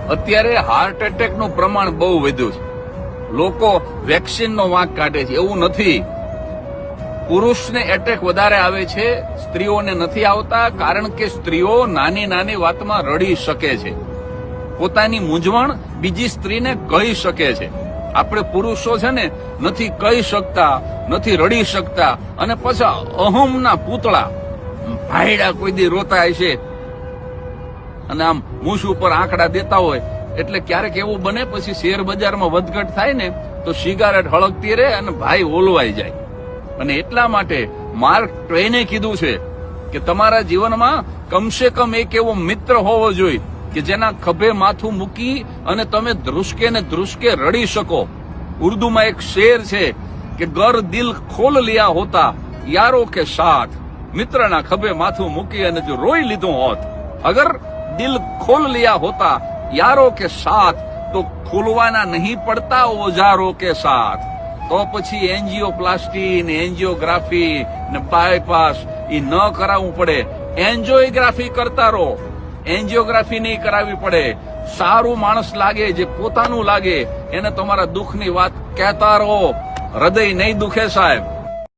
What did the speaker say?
અત્યારે હાર્ટ એટેકનું પ્રમાણ બહુ વધ્યું છે. લોકો વેક્સિનનો વાંક કાઢે છે. એવું નથી. પુરુષને એટેક વધારે આવે છે, સ્ત્રીઓને નથી આવતા, કારણ કે સ્ત્રીઓ નાની નાની વાતમાં રડી શકે છે, પોતાની મૂંઝવણ બીજી સ્ત્રીને કહી શકે છે. આપણે પુરુષો છે ને નથી કહી શકતા, નથી રડી શકતા, અને પછી અહમના પૂતળા ભાઈડા કોઈ દી રોતા હશે અને આમ મૂછ ઉપર આંકડા દેતા હોય. એટલે ક્યારેક એવું બને, પછી શેર બજારમાં વધઘટ થાય ને તો સિગારેટ હળગતી રહે અને ભાઈ ઓલવાઈ જાય. અને એટલા માટે માર્ક ટ્વેને કીધું છે કે તમારા જીવનમાં કમસે કમ એક એવો મિત્ર હોવો જોઈએ કે જેના ખભે માથું મૂકી અને તમે ધ્રુસકે ને ધ્રુસકે રડી શકો. ઉર્દુમાં એક શેર છે કે ગર દિલ ખોલ લિયા હોતા યારો કે સાથ, મિત્રના ખભે માથું મૂકી અને જો રોઈ લીધું હોત, અગર દિલ ખોલ લિયા હોતા યારો કે સાથ, તો ખોલવાના નહીં પડતા ઓજારો કે સાથ. તો પછી એન્જિયોપ્લાસ્ટી ને એન્જિયોગ્રાફી ને બાયપાસ એ ન કરાવવું પડે. એન્જિયોગ્રાફી કરતા રહો, એન્જિયોગ્રાફી નહીં કરાવવી પડે. સારું માણસ લાગે, જે પોતાનું લાગે, એને તમારા દુઃખની વાત કહેતા રહો. હૃદય નહીં દુખે સાહેબ.